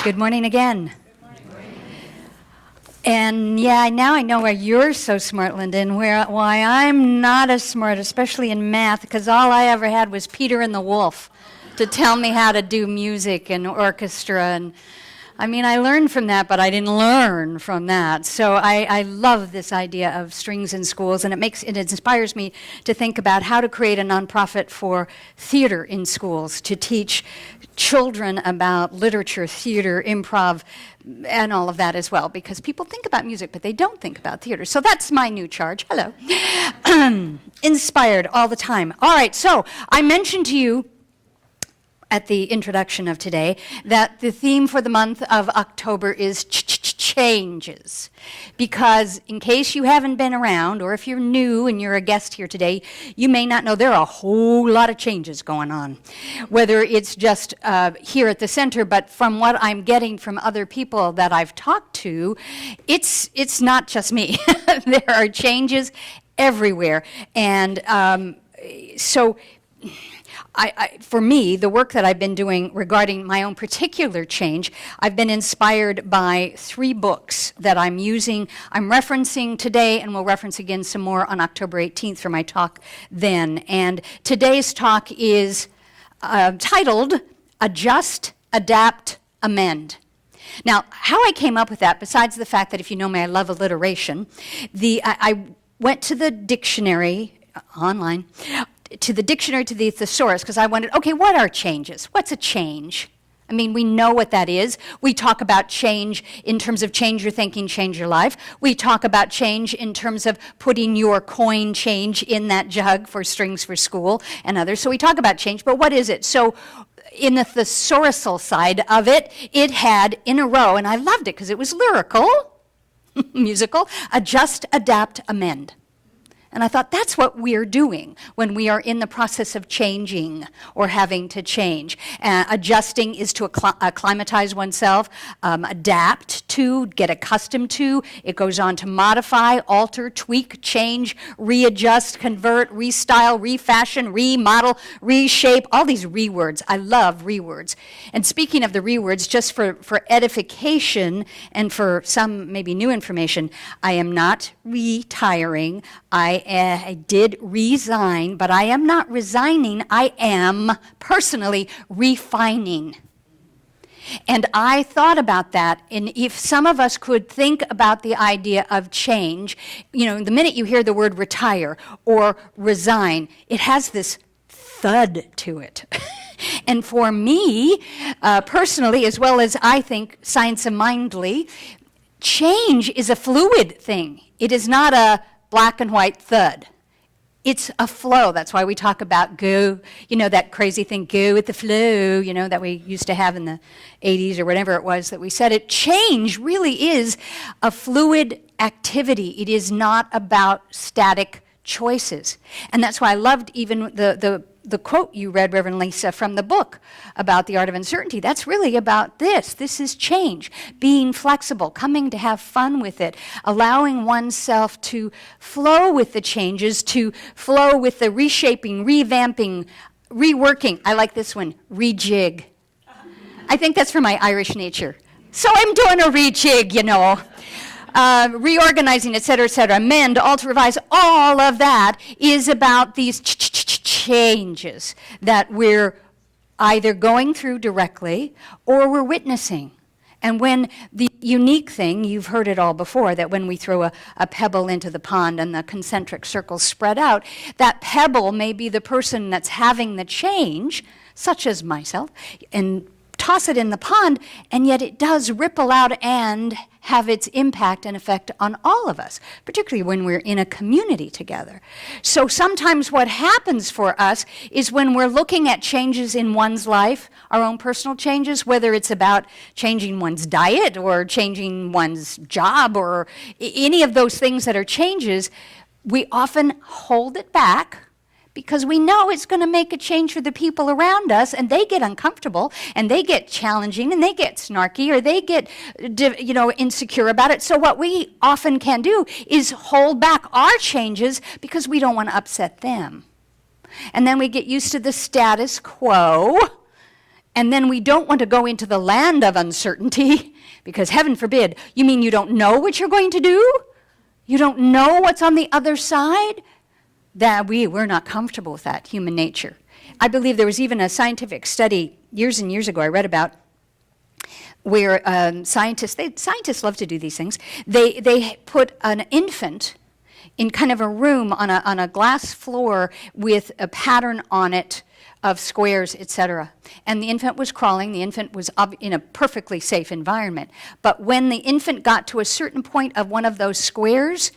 Good morning again. And yeah, now I know why you're so smart, Lyndon, why I'm not as smart, especially in math, because all I ever had was Peter and the Wolf to tell me how to do music and orchestra. And I mean, I learned from that, but I didn't learn from that. So I love this idea of strings in schools, and it inspires me to think about how to create a nonprofit for theater in schools, to teach children about literature, theater, improv, and all of that as well, because people think about music, but they don't think about theater. So that's my new charge. Hello. Inspired all the time. All right, so I mentioned to you at the introduction of today that the theme for the month of October is changes. Because in case you haven't been around, or if you're new and you're a guest here today, you may not know there are a whole lot of changes going on. Whether it's just here at the center, but from what I'm getting from other people that I've talked to, it's not just me. There are changes everywhere. And so for me, the work that I've been doing regarding my own particular change, I've been inspired by 3 books that I'm referencing today, and we'll reference again some more on October 18th for my talk then. And today's talk is titled Adjust, Adapt, Amend. Now, how I came up with that, besides the fact that if you know me, I love alliteration, I went to the dictionary online, to the dictionary, to the thesaurus, because I wondered, okay, what are changes? What's a change? I mean, we know what that is. We talk about change in terms of change your thinking, change your life. We talk about change in terms of putting your coin change in that jug for Strings for School and others. So we talk about change, but what is it? So in the thesaurusal side of it, it had in a row, and I loved it because it was lyrical, musical, adjust, adapt, amend. And I thought that's what we're doing when we are in the process of changing or having to change. Adjusting is to acclimatize oneself, adapt to, get accustomed to. It goes on to modify, alter, tweak, change, readjust, convert, restyle, refashion, remodel, reshape, all these rewords. I love rewords. And speaking of the rewords, just for edification and for some maybe new information, I am not retiring. I did resign, but I am not resigning. I am personally refining. And I thought about that, and if some of us could think about the idea of change, you know, the minute you hear the word retire or resign, it has this thud to it. And for me, personally, as well as I think science-mindedly, change is a fluid thing. It is not a black and white thud. It's a flow. That's why we talk about go, you know, that crazy thing, go with the flow, you know, that we used to have in the 80s or whatever it was that we said it. Change really is a fluid activity. It is not about static choices. And that's why I loved even the quote you read, Reverend Lisa, from the book about the art of uncertainty. That's really about this. This is change, being flexible, coming to have fun with it, allowing oneself to flow with the changes, to flow with the reshaping, revamping, reworking. I like this one, rejig. I think that's for my Irish nature. So I'm doing a rejig, you know. Reorganizing, et cetera, amend, alter, revise, all of that is about these changes that we're either going through directly or we're witnessing. And when the unique thing, you've heard it all before, that when we throw a pebble into the pond and the concentric circles spread out, that pebble may be the person that's having the change, such as myself, and toss it in the pond, and yet it does ripple out and have its impact and effect on all of us, particularly when we're in a community together. So sometimes what happens for us is when we're looking at changes in one's life, our own personal changes, whether it's about changing one's diet or changing one's job or any of those things that are changes, we often hold it back because we know it's going to make a change for the people around us, and they get uncomfortable, and they get challenging, and they get snarky, or they get, insecure about it. So what we often can do is hold back our changes because we don't want to upset them. And then we get used to the status quo, And then we don't want to go into the land of uncertainty, because heaven forbid, you mean you don't know what you're going to do? You don't know what's on the other side? That we're not comfortable with that, human nature. I believe there was even a scientific study years and years ago I read about where scientists love to do these things. They put an infant in kind of a room on a glass floor with a pattern on it of squares, etc. And the infant was crawling. The infant was in a perfectly safe environment. But when the infant got to a certain point of one of those squares,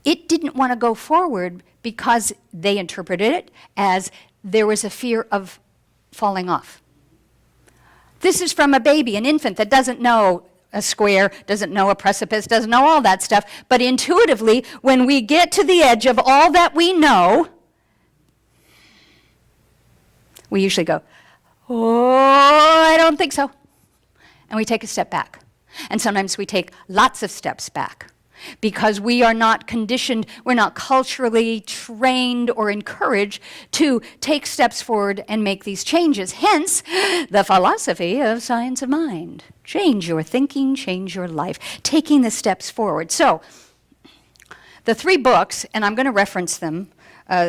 it didn't want to go forward because they interpreted it as there was a fear of falling off. This is from a baby, an infant that doesn't know a square, doesn't know a precipice, doesn't know all that stuff. But intuitively, when we get to the edge of all that we know, we usually go, oh, I don't think so. And we take a step back. And sometimes we take lots of steps back because we are not conditioned, we're not culturally trained or encouraged to take steps forward and make these changes. Hence, the philosophy of science of mind. Change your thinking, change your life, taking the steps forward. So, the 3 books, and I'm going to reference them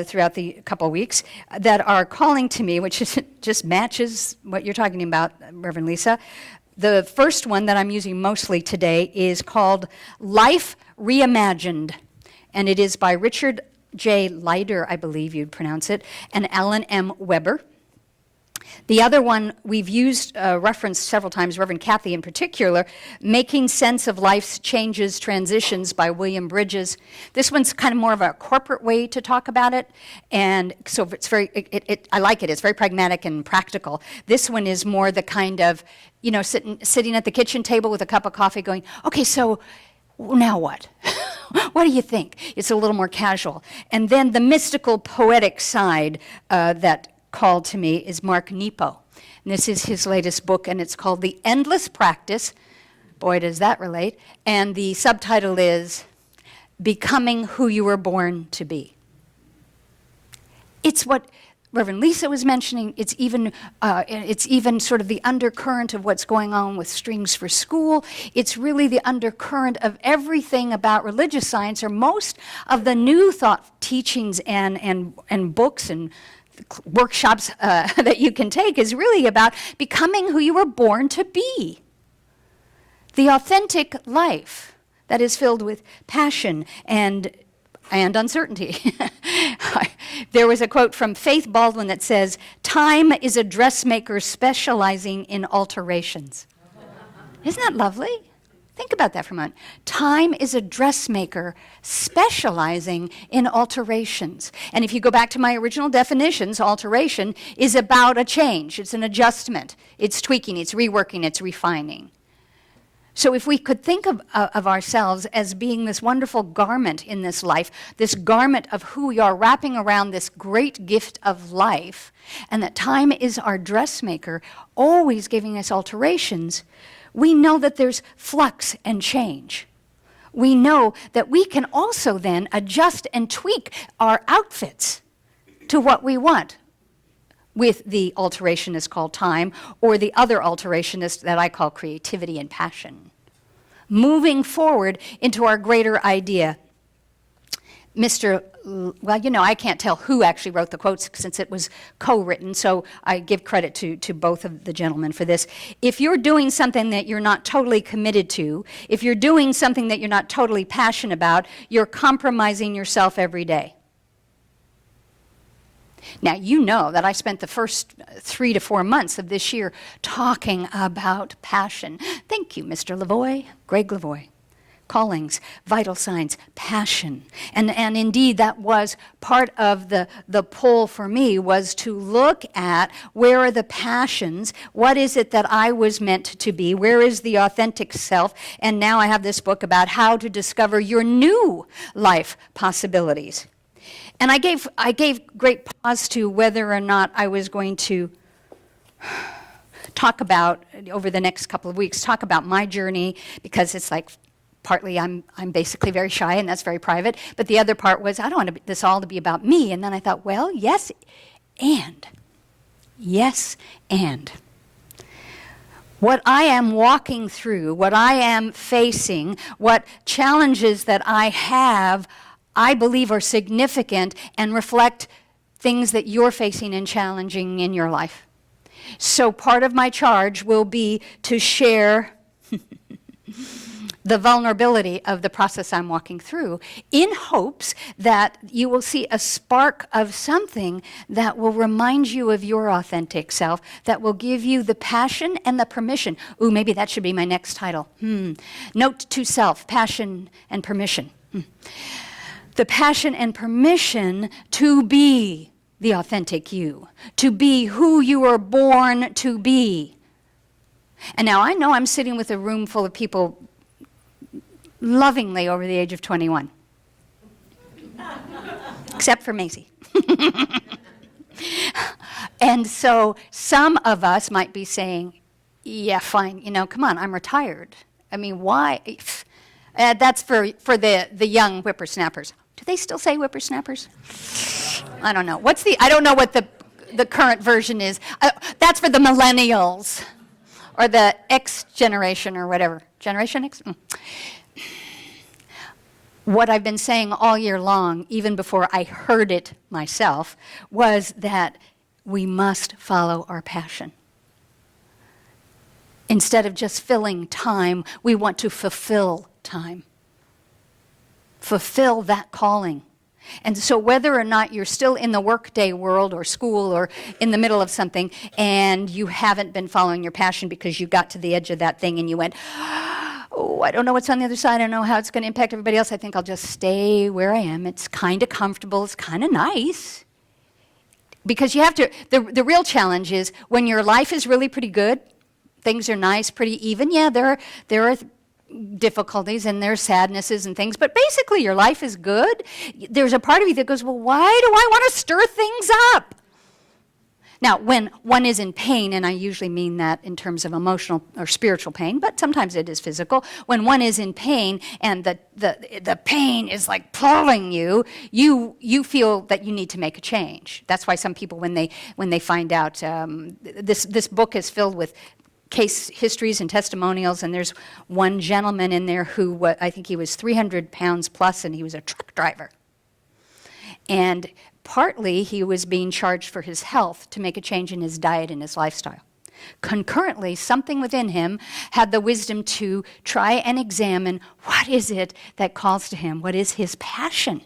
throughout the couple weeks, that are calling to me, which just matches what you're talking about, Reverend Lisa. The first one that I'm using mostly today is called Life Reimagined, and it is by Richard J. Leider, I believe you'd pronounce it, and Alan M. Weber. The other one we've used, referenced several times, Reverend Kathy in particular, Making Sense of Life's Changes, Transitions by William Bridges. This one's kind of more of a corporate way to talk about it, and so it's I like it. It's very pragmatic and practical. This one is more the kind of, sitting at the kitchen table with a cup of coffee going, okay, so now what? What do you think? It's a little more casual. And then the mystical, poetic side that called to me is Mark Nepo. And this is his latest book, and it's called The Endless Practice. Boy, does that relate. And the subtitle is Becoming Who You Were Born to Be. It's what Reverend Lisa was mentioning. It's even sort of the undercurrent of what's going on with Strings for School. It's really the undercurrent of everything about religious science, or most of the new thought teachings and books and workshops that you can take is really about becoming who you were born to be. The authentic life that is filled with passion and uncertainty. There was a quote from Faith Baldwin that says, "Time is a dressmaker specializing in alterations." Isn't that lovely? Think about that for a moment. Time is a dressmaker specializing in alterations. And if you go back to my original definitions, alteration is about a change. It's an adjustment. It's tweaking. It's reworking. It's refining. So if we could think of ourselves as being this wonderful garment in this life, this garment of who we are, wrapping around this great gift of life, and that time is our dressmaker, always giving us alterations, we know that there's flux and change. We know that we can also then adjust and tweak our outfits to what we want, with the alterationist called time, or the other alterationist that I call creativity and passion. Moving forward into our greater idea. I can't tell who actually wrote the quotes since it was co-written, so I give credit to both of the gentlemen for this. If you're doing something that you're not totally committed to, if you're doing something that you're not totally passionate about, you're compromising yourself every day. Now, you know that I spent the first 3 to 4 months of this year talking about passion. Thank you, Mr. Lavoie, Greg Lavoie. Callings, vital signs, passion. And indeed, that was part of the pull for me, was to look at where are the passions, what is it that I was meant to be, where is the authentic self, and now I have this book about how to discover your new life possibilities. And I gave great pause to whether or not I was going to talk about, over the next couple of weeks, talk about my journey, because it's like, partly I'm basically very shy, and that's very private, but the other part was, I don't want this all to be about me. And then I thought, well, yes, and. what I am walking through, what I am facing, what challenges that I have, I believe are significant and reflect things that you're facing and challenging in your life. So part of my charge will be to share the vulnerability of the process I'm walking through, in hopes that you will see a spark of something that will remind you of your authentic self, that will give you the passion and the permission. Ooh, maybe that should be my next title. Note to self, passion and permission. The passion and permission to be the authentic you, to be who you were born to be. And now I know I'm sitting with a room full of people lovingly over the age of 21. Except for Maisie. And so some of us might be saying, yeah, fine, come on, I'm retired. I mean, why? That's for the young whippersnappers. Do they still say whippersnappers? I don't know. I don't know what the current version is. That's for the millennials or the X generation or whatever. Generation X? What I've been saying all year long, even before I heard it myself, was that we must follow our passion. Instead of just filling time, we want to fulfill time. Fulfill that calling. And so whether or not you're still in the workday world or school or in the middle of something and you haven't been following your passion because you got to the edge of that thing and you went, oh, I don't know what's on the other side. I don't know how it's going to impact everybody else. I think I'll just stay where I am. It's kind of comfortable. It's kind of nice. Because you have to, the real challenge is when your life is really pretty good, things are nice, pretty even. Yeah, there are difficulties and there's sadnesses and things, but basically your life is good. There's a part of you that goes, well, why do I want to stir things up? Now, when one is in pain, and I usually mean that in terms of emotional or spiritual pain, but sometimes it is physical, when one is in pain and the pain is like pulling you, you feel that you need to make a change. That's why some people, when they find out, this book is filled with case histories and testimonials, and there's one gentleman in there who, I think he was 300 pounds plus, and he was a truck driver. And partly he was being charged for his health to make a change in his diet and his lifestyle. Concurrently, something within him had the wisdom to try and examine what is it that calls to him, what is his passion,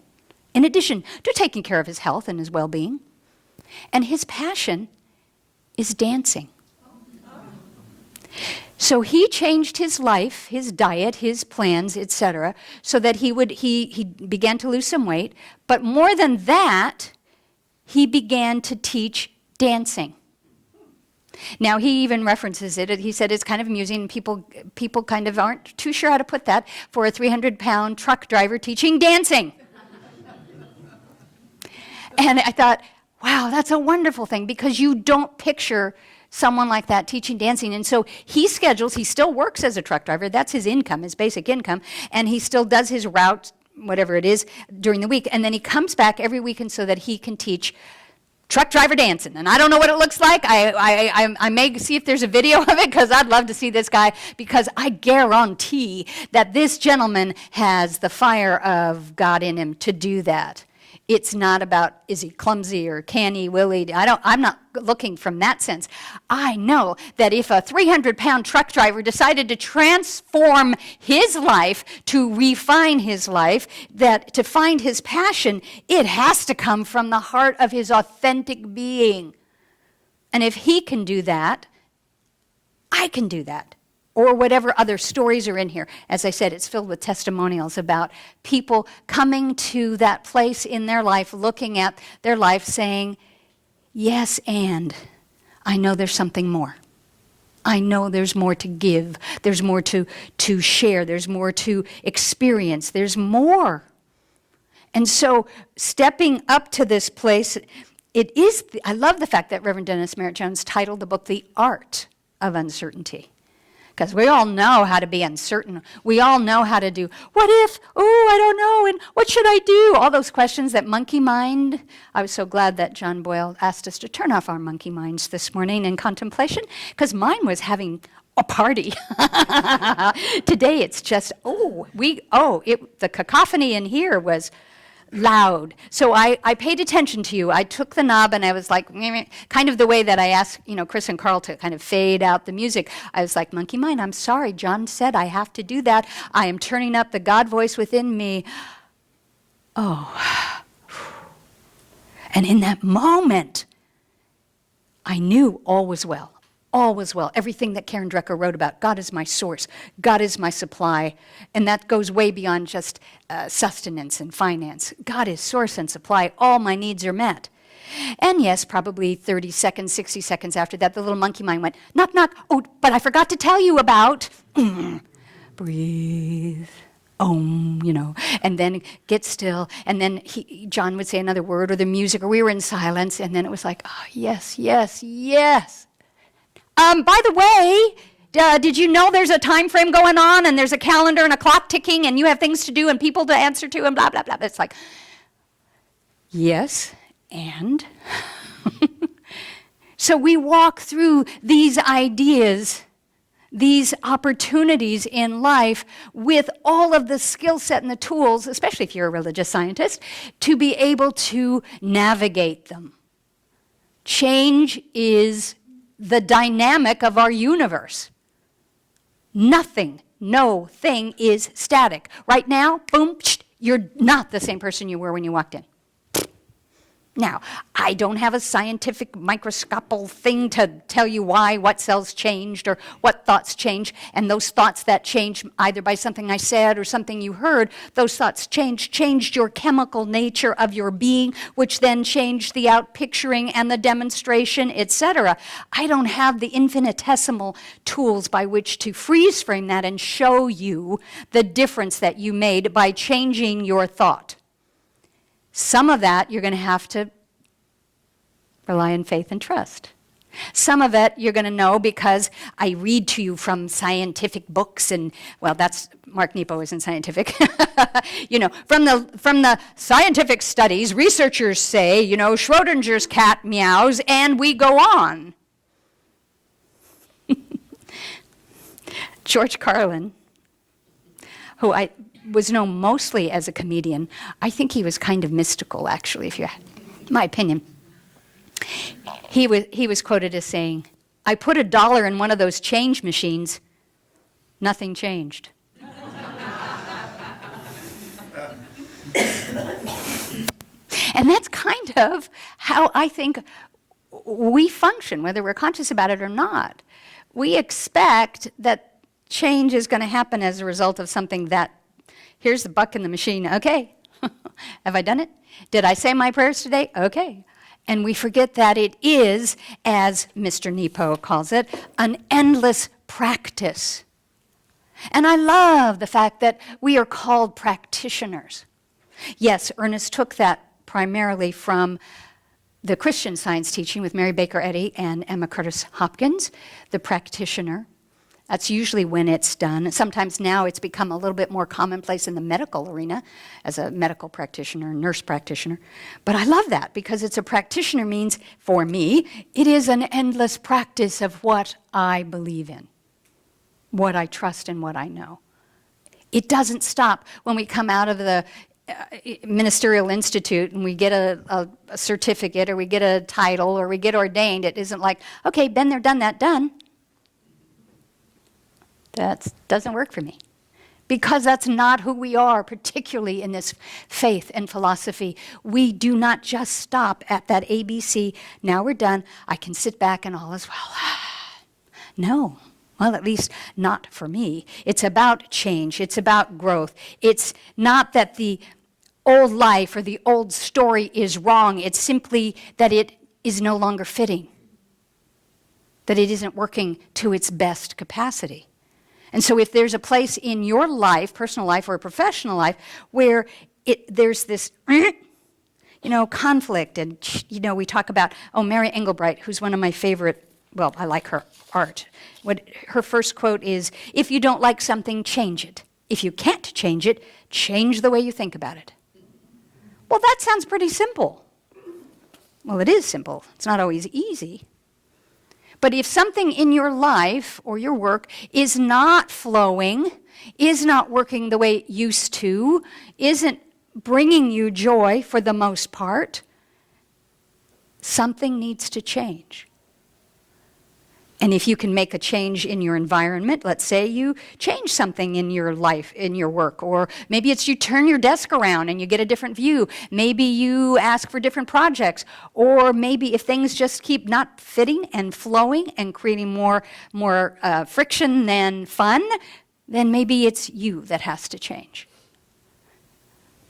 in addition to taking care of his health and his well-being. And his passion is dancing. So he changed his life, his diet, his plans, etc., so that he began to lose some weight. But more than that, he began to teach dancing. Now, he even references it. He said it's kind of amusing. People kind of aren't too sure how to put that for a 300-pound truck driver teaching dancing. And I thought, wow, that's a wonderful thing, because you don't picture someone like that teaching dancing. And so he still works as a truck driver. That's his income, his basic income. And he still does his route, whatever it is, during the week. And then he comes back every weekend so that he can teach truck driver dancing. And I don't know what it looks like. I may see if there's a video of it, because I'd love to see this guy, because I guarantee that this gentleman has the fire of God in him to do that. It's not about, is he clumsy or can he, will he? I'm not looking from that sense. I know that if a 300-pound truck driver decided to transform his life, to refine his life, that to find his passion, it has to come from the heart of his authentic being. And if he can do that, I can do that. Or whatever other stories are in here. As I said, it's filled with testimonials about people coming to that place in their life, looking at their life saying, yes, and I know there's something more. I know there's more to give. There's more to share. There's more to experience. There's more. And so stepping up to this place, I love the fact that Reverend Dennis Merritt Jones titled the book, The Art of Uncertainty. Because we all know how to be uncertain. We all know how to do, what if, I don't know, and what should I do? All those questions, that monkey mind. I was so glad that John Boyle asked us to turn off our monkey minds this morning in contemplation, because mine was having a party. Today it's just, the cacophony in here was loud. So I paid attention to you. I took the knob and I was like, kind of the way that I asked, Chris and Carl to kind of fade out the music. I was like, monkey mind, I'm sorry. John said I have to do that. I am turning up the God voice within me. Oh. And in that moment, I knew all was well. All was well. Everything that Karen Drecker wrote about, God is my source, God is my supply, and that goes way beyond just sustenance and finance. God is source and supply. All my needs are met. And yes, probably 30 seconds, 60 seconds after that, the little monkey mind went, knock, knock. Oh, but I forgot to tell you about, breathe. And then get still, and then John would say another word, or the music, or we were in silence, and then it was like, oh, yes, yes, yes. By the way, did you know there's a time frame going on, and there's a calendar and a clock ticking, and you have things to do and people to answer to, and blah, blah, blah. It's like, yes, and? So we walk through these ideas, these opportunities in life with all of the skill set and the tools, especially if you're a religious scientist, to be able to navigate them. Change is the dynamic of our universe. Nothing, no thing is static. Right now, boom, you're not the same person you were when you walked in. Now, I don't have a scientific microscopical thing to tell you why, what cells changed or what thoughts change, and those thoughts that change either by something I said or something you heard, those thoughts changed your chemical nature of your being, which then changed the outpicturing and the demonstration, etc. I don't have the infinitesimal tools by which to freeze frame that and show you the difference that you made by changing your thought. Some of that you're going to have to rely on faith and trust. Some of it you're going to know because I read to you from scientific books, and well, that's Mark Nepo isn't scientific. From the scientific studies, researchers say, Schrodinger's cat meows, and we go on. George Carlin, who I was known mostly as a comedian. I think he was kind of mystical, actually, my opinion. He was quoted as saying, I put $1 in one of those change machines, nothing changed. And that's kind of how I think we function, whether we're conscious about it or not. We expect that change is going to happen as a result of something that, here's the buck in the machine, okay. Have I done it? Did I say my prayers today? Okay. And we forget that it is, as Mr. Nepo calls it, an endless practice. And I love the fact that we are called practitioners. Yes, Ernest took that primarily from the Christian Science teaching with Mary Baker Eddy and Emma Curtis Hopkins, the practitioner. That's usually when it's done. Sometimes now it's become a little bit more commonplace in the medical arena as a medical practitioner, nurse practitioner. But I love that because it's a practitioner means, for me, it is an endless practice of what I believe in, what I trust and what I know. It doesn't stop when we come out of the ministerial institute and we get a certificate or we get a title or we get ordained. It isn't like, okay, been there, done that, done. That doesn't work for me because that's not who we are, particularly in this faith and philosophy. We do not just stop at that ABC, now we're done, I can sit back and all is well. No, well, at least not for me. It's about change, it's about growth. It's not that the old life or the old story is wrong, it's simply that it is no longer fitting, that it isn't working to its best capacity. And so if there's a place in your life, personal life or professional life, where there's this, conflict, and, we talk about, Mary Engelbreit, who's one of my favorite, well, I like her art. Her first quote is, if you don't like something, change it. If you can't change it, change the way you think about it. Well, that sounds pretty simple. Well, it is simple. It's not always easy. But if something in your life or your work is not flowing, is not working the way it used to, isn't bringing you joy for the most part, something needs to change. And if you can make a change in your environment, let's say you change something in your life, in your work, or maybe it's you turn your desk around and you get a different view. Maybe you ask for different projects, or maybe if things just keep not fitting and flowing and creating more friction than fun, then maybe it's you that has to change.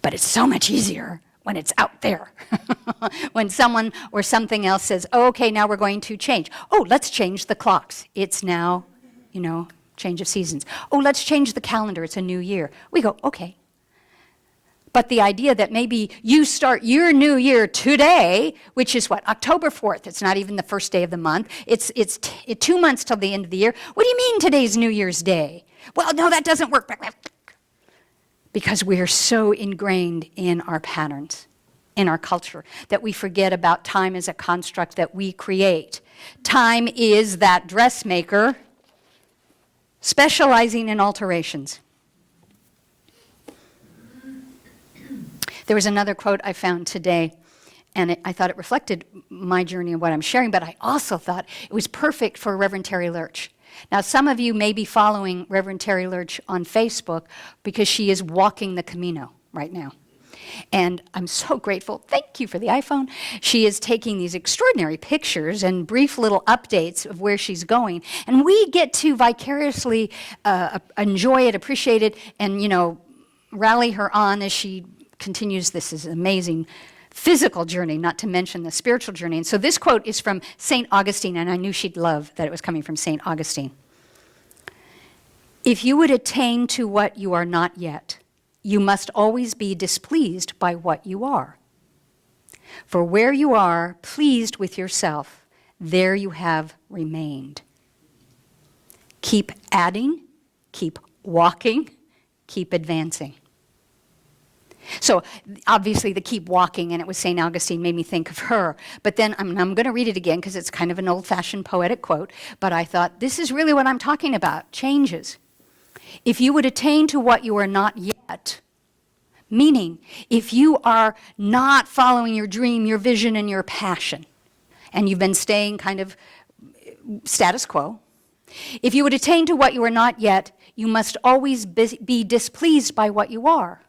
But it's so much easier when it's out there. When someone or something else says, oh, okay, now we're going to change. Oh, let's change the clocks. It's now, change of seasons. Oh, let's change the calendar. It's a new year. We go, okay. But the idea that maybe you start your new year today, which is what, October 4th. It's not even the first day of the month. It's 2 months till the end of the year. What do you mean today's New Year's Day? Well, no, that doesn't work. Because we are so ingrained in our patterns, in our culture, that we forget about time as a construct that we create. Time is that dressmaker specializing in alterations. There was another quote I found today, and I thought it reflected my journey and what I'm sharing, but I also thought it was perfect for Reverend Terry Lurch. Now, some of you may be following Reverend Terry Lurch on Facebook because she is walking the Camino right now. And I'm so grateful. Thank you for the iPhone. She is taking these extraordinary pictures and brief little updates of where she's going. And we get to vicariously enjoy it, appreciate it, and, rally her on as she continues this is amazing physical journey, not to mention the spiritual journey. And so this quote is from St. Augustine, and I knew she'd love that it was coming from St. Augustine. If you would attain to what you are not yet, you must always be displeased by what you are. For where you are pleased with yourself, there you have remained. Keep adding, keep walking, keep advancing. So obviously the keep walking, and it was St. Augustine, made me think of her. But then I'm going to read it again because it's kind of an old-fashioned poetic quote. But I thought, this is really what I'm talking about, changes. If you would attain to what you are not yet, meaning if you are not following your dream, your vision, and your passion, and you've been staying kind of status quo, if you would attain to what you are not yet, you must always be displeased by what you are.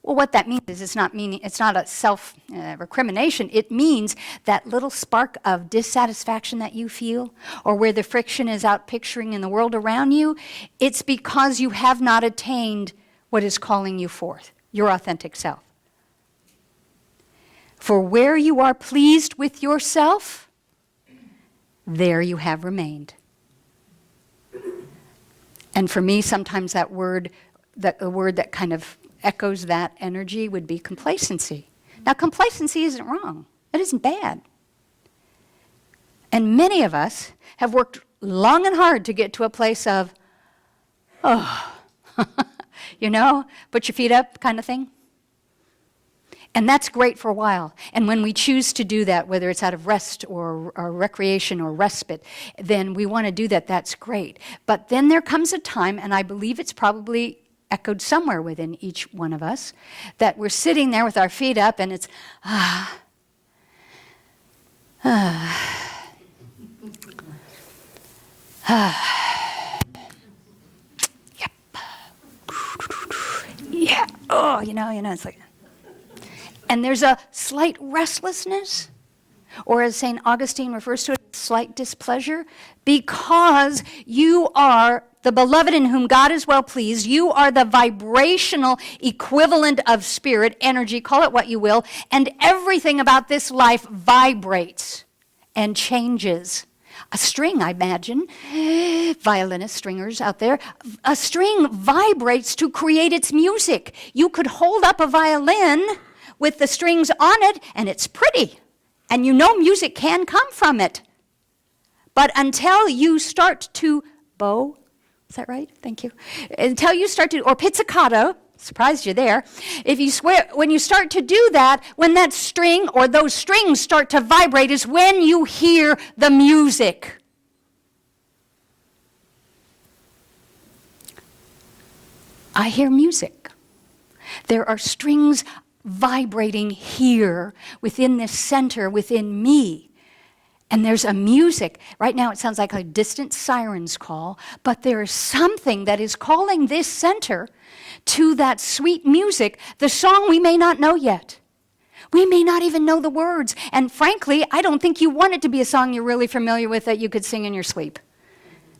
Well, what that means is it's not a self-recrimination. It means that little spark of dissatisfaction that you feel, or where the friction is out picturing in the world around you, it's because you have not attained what is calling you forth, your authentic self. For where you are pleased with yourself, there you have remained. And for me, sometimes that word, the word that kind of echoes that energy would be complacency. Now, complacency isn't wrong. It isn't bad. And many of us have worked long and hard to get to a place of, put your feet up kind of thing. And that's great for a while. And when we choose to do that, whether it's out of rest or recreation or respite, then we want to do that. That's great. But then there comes a time, and I believe it's probably echoed somewhere within each one of us, that we're sitting there with our feet up and it's, yep. Yeah, it's like, and there's a slight restlessness, or as St. Augustine refers to it, slight displeasure, because you are the beloved in whom God is well pleased. You are the vibrational equivalent of spirit, energy, call it what you will, and everything about this life vibrates and changes. A string, I imagine, violinists, stringers out there, a string vibrates to create its music. You could hold up a violin with the strings on it, and it's pretty, and music can come from it. But until you start to bow, is that right? Thank you. Until you start to, or pizzicato, surprised you there. When you start to do that, when that string or those strings start to vibrate is when you hear the music. I hear music. There are strings vibrating here within this center within me. And there's a music. Right now it sounds like a distant siren's call, but there is something that is calling this center to that sweet music, the song we may not know yet. We may not even know the words. And frankly, I don't think you want it to be a song you're really familiar with that you could sing in your sleep.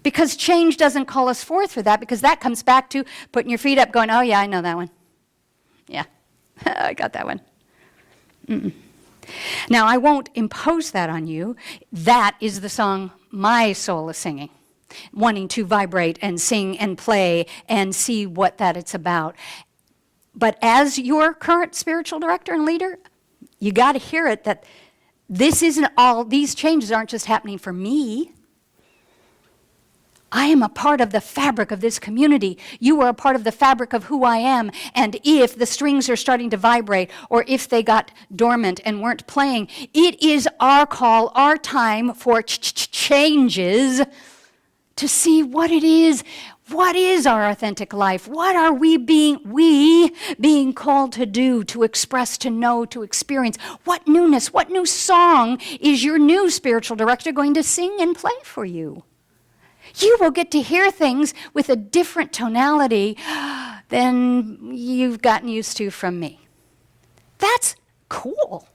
Because change doesn't call us forth for that, because that comes back to putting your feet up going, oh yeah, I know that one. Yeah, I got that one. Mm-mm. Now, I won't impose that on you. That is the song my soul is singing, wanting to vibrate and sing and play and see what that it's about. But as your current spiritual director and leader, you got to hear it that this isn't all, these changes aren't just happening for me. I am a part of the fabric of this community. You are a part of the fabric of who I am. And if the strings are starting to vibrate, or if they got dormant and weren't playing, it is our call, our time for changes to see what it is. What is our authentic life? What are we being called to do, to express, to know, to experience? What newness, what new song is your new spiritual director going to sing and play for you? You will get to hear things with a different tonality than you've gotten used to from me. That's cool.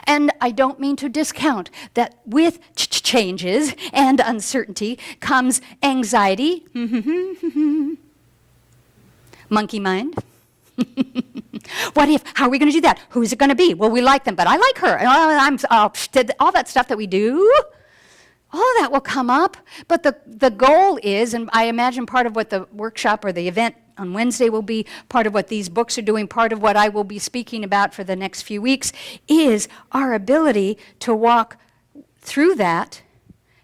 And I don't mean to discount that with changes and uncertainty comes anxiety, monkey mind. What if, how are we going to do that? Who is it going to be? Well, we like them, but I like her. All that stuff that we do. All of that will come up, but the goal is, and I imagine part of what the workshop or the event on Wednesday will be, part of what these books are doing, part of what I will be speaking about for the next few weeks, is our ability to walk through that,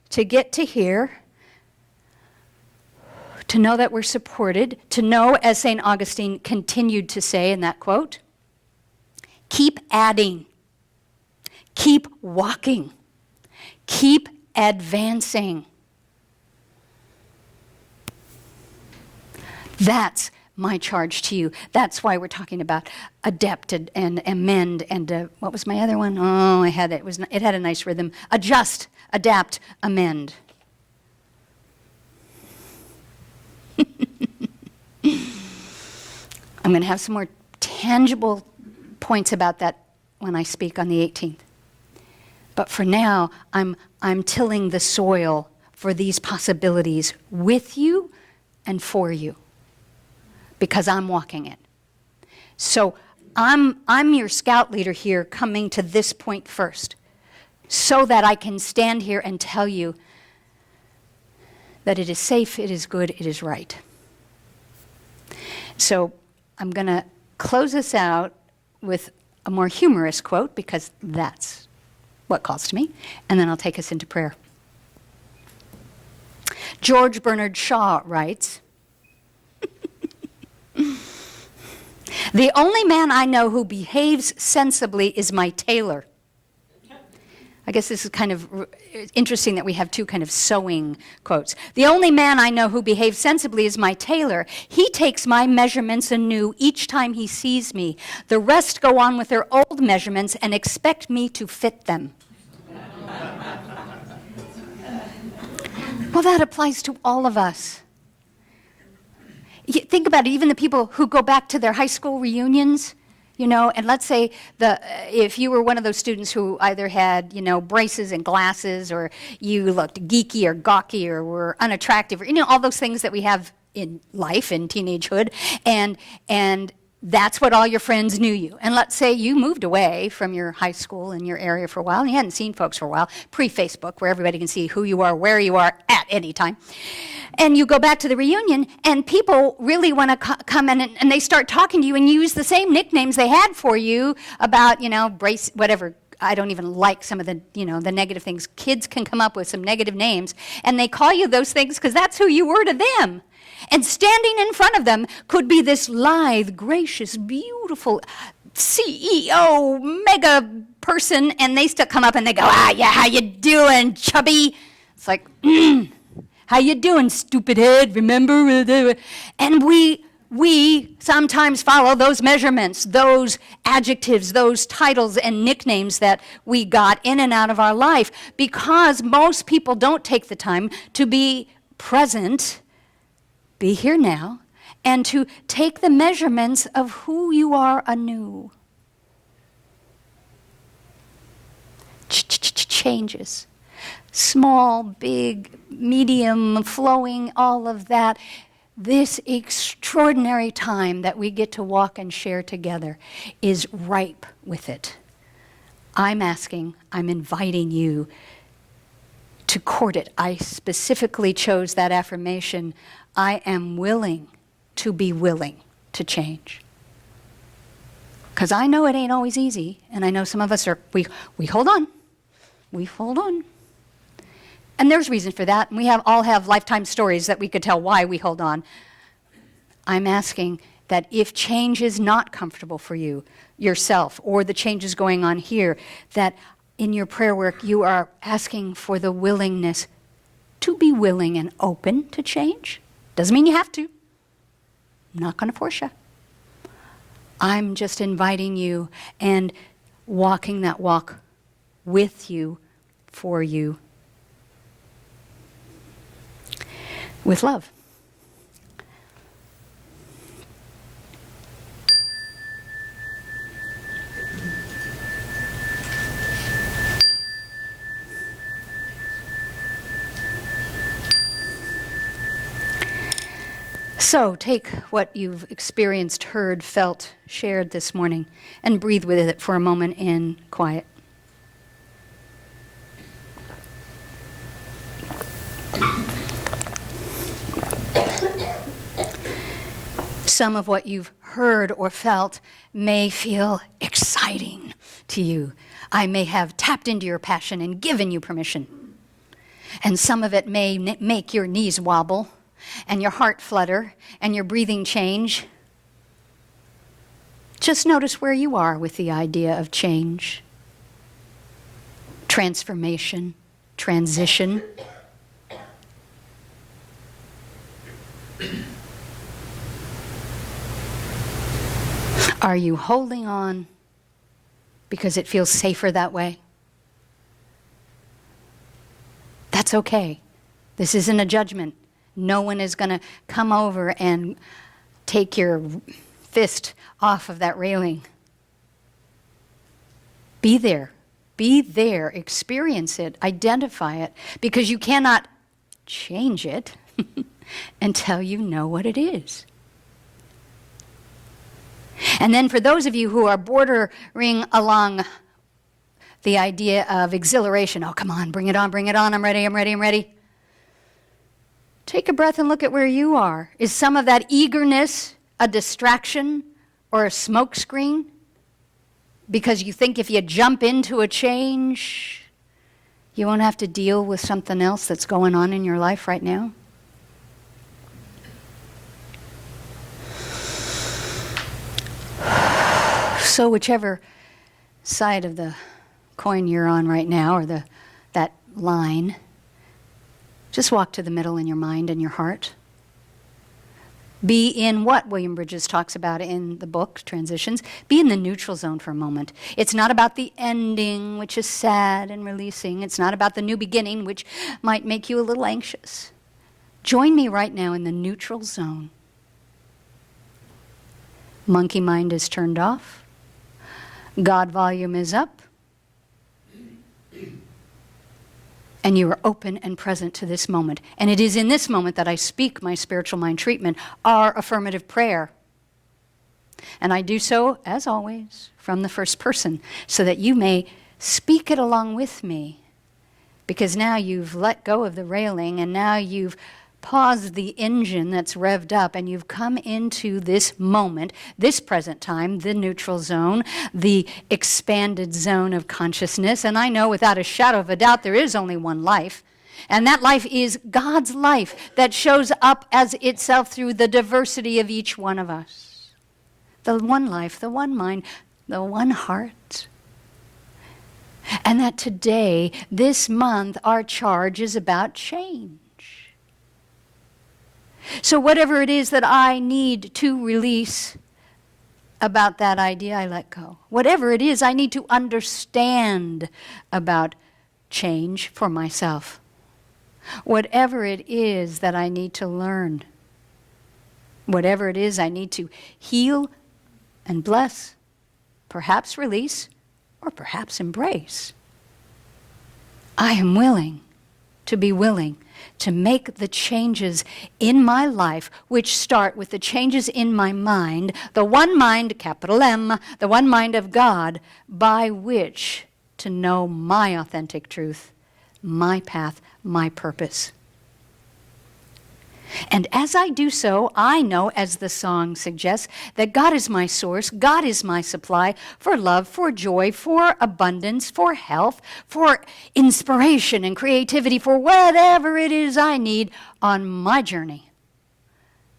to get to here, to know that we're supported, to know, as St. Augustine continued to say in that quote, keep adding, keep walking, keep advancing. That's my charge to you. That's why we're talking about adapt and amend and what was my other one? Oh, I had it. It had a nice rhythm. Adjust, adapt, amend. I'm going to have some more tangible points about that when I speak on the 18th. But for now, I'm tilling the soil for these possibilities with you and for you, because I'm walking it. So I'm your scout leader here, coming to this point first, so that I can stand here and tell you that it is safe, it is good, it is right. So I'm going to close this out with a more humorous quote, because that's what calls to me, and then I'll take us into prayer. George Bernard Shaw writes, "The only man I know who behaves sensibly is my tailor." I guess this is kind of interesting that we have two kind of sewing quotes. "The only man I know who behaves sensibly is my tailor. He takes my measurements anew each time he sees me. The rest go on with their old measurements and expect me to fit them." Well, that applies to all of us. Think about it, even the people who go back to their high school reunions, and let's say if you were one of those students who either had, braces and glasses, or you looked geeky or gawky or were unattractive, or, all those things that we have in life, in teenagehood, and that's what all your friends knew you. And let's say you moved away from your high school in your area for a while, and you hadn't seen folks for a while, pre-Facebook, where everybody can see who you are, where you are at any time. And you go back to the reunion, and people really want to come in, and they start talking to you and use the same nicknames they had for you about, brace, whatever. I don't even like some of the, the negative things. Kids can come up with some negative names, and they call you those things because that's who you were to them. And standing in front of them could be this lithe, gracious, beautiful CEO, mega person, and they still come up and they go, yeah, how you doing, chubby? It's like, how you doing, stupid head, remember? And we we sometimes follow those measurements, those adjectives, those titles and nicknames that we got in and out of our life, because most people don't take the time to be present, be here now, and to take the measurements of who you are anew. Changes. Small, big, medium, flowing, all of that. This extraordinary time that we get to walk and share together is ripe with it. I'm inviting you to court it. I specifically chose that affirmation. I am willing to be willing to change. Because I know it ain't always easy, and I know some of us we hold on. We hold on. And there's reason for that, and we all have lifetime stories that we could tell why we hold on. I'm asking that if change is not comfortable for you, yourself, or the changes going on here, that in your prayer work you are asking for the willingness to be willing and open to change. Doesn't mean you have to. I'm not going to force you. I'm just inviting you and walking that walk with you, for you, with love. So take what you've experienced, heard, felt, shared this morning, and breathe with it for a moment in quiet. Some of what you've heard or felt may feel exciting to you. I may have tapped into your passion and given you permission. And some of it may make your knees wobble and your heart flutter and your breathing change. Just notice where you are with the idea of change, transformation, transition. Are you holding on because it feels safer that way? That's okay. This isn't a judgment. No one is going to come over and take your fist off of that railing. Be there. Be there. Experience it. Identify it. Because you cannot change it until you know what it is. And then for those of you who are bordering along the idea of exhilaration, oh, come on, bring it on, I'm ready. Take a breath and look at where you are. Is some of that eagerness a distraction or a smokescreen? Because you think if you jump into a change, you won't have to deal with something else that's going on in your life right now? So whichever side of the coin you're on right now, or that line, just walk to the middle in your mind and your heart. Be in what William Bridges talks about in the book, Transitions. Be in the neutral zone for a moment. It's not about the ending, which is sad and releasing. It's not about the new beginning, which might make you a little anxious. Join me right now in the neutral zone. Monkey mind is turned off. God volume is up. And you are open and present to this moment. And it is in this moment that I speak my spiritual mind treatment, our affirmative prayer. And I do so, as always, from the first person, so that you may speak it along with me. Because now you've let go of the railing, and now you've paused the engine that's revved up, and you've come into this moment, this present time, the neutral zone, the expanded zone of consciousness. And I know without a shadow of a doubt there is only one life. And that life is God's life that shows up as itself through the diversity of each one of us. The one life, the one mind, the one heart. And that today, this month, our charge is about change. So whatever it is that I need to release about that idea, I let go. Whatever it is I need to understand about change for myself. Whatever it is that I need to learn. Whatever it is I need to heal and bless, perhaps release, or perhaps embrace. I am willing to make the changes in my life, which start with the changes in my mind, the one mind, capital M, the one mind of God, by which to know my authentic truth, my path, my purpose. And as I do so, I know, as the song suggests, that God is my source, God is my supply for love, for joy, for abundance, for health, for inspiration and creativity, for whatever it is I need on my journey,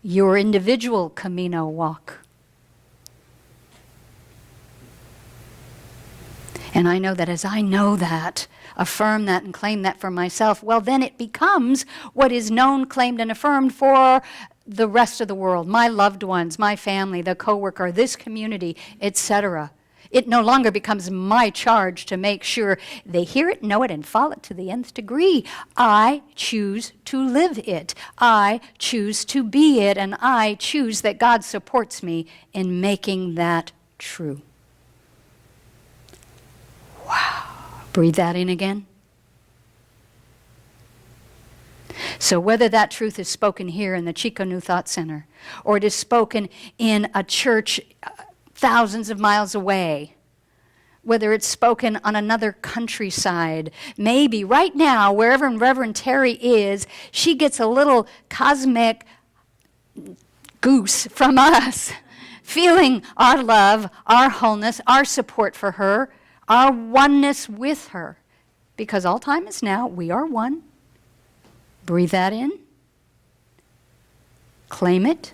your individual Camino walk. And I know that as I know that, affirm that and claim that for myself, well, then it becomes what is known, claimed, and affirmed for the rest of the world, my loved ones, my family, the coworker, this community, etc. It no longer becomes my charge to make sure they hear it, know it, and follow it to the nth degree. I choose to live it. I choose to be it, and I choose that God supports me in making that true. Wow. Breathe that in again. So whether that truth is spoken here in the Chico New Thought Center, or it is spoken in a church thousands of miles away, whether it's spoken on another countryside, maybe right now, wherever Reverend Terry is, she gets a little cosmic goose from us, feeling our love, our wholeness, our support for her, our oneness with her. Because all time is now, we are one. Breathe that in. Claim it.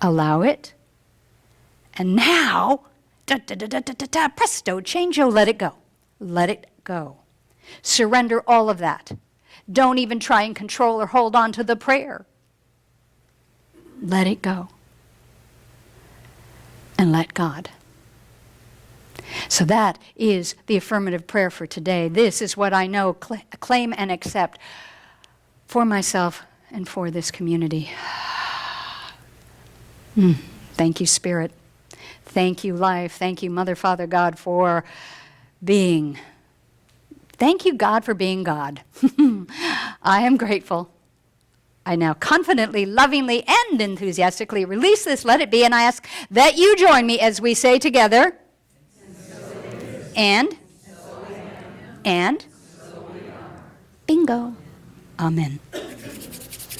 Allow it. And now, presto, changeo, let it go. Let it go. Surrender all of that. Don't even try and control or hold on to the prayer. Let it go. And let God. So that is the affirmative prayer for today. This is what I know, claim and accept for myself and for this community. Thank you, Spirit. Thank you, Life. Thank you, Mother, Father, God, for being. Thank you, God, for being God. I am grateful. I now confidently, lovingly, and enthusiastically release this, let it be, and I ask that you join me as we say together, and bingo. Amen.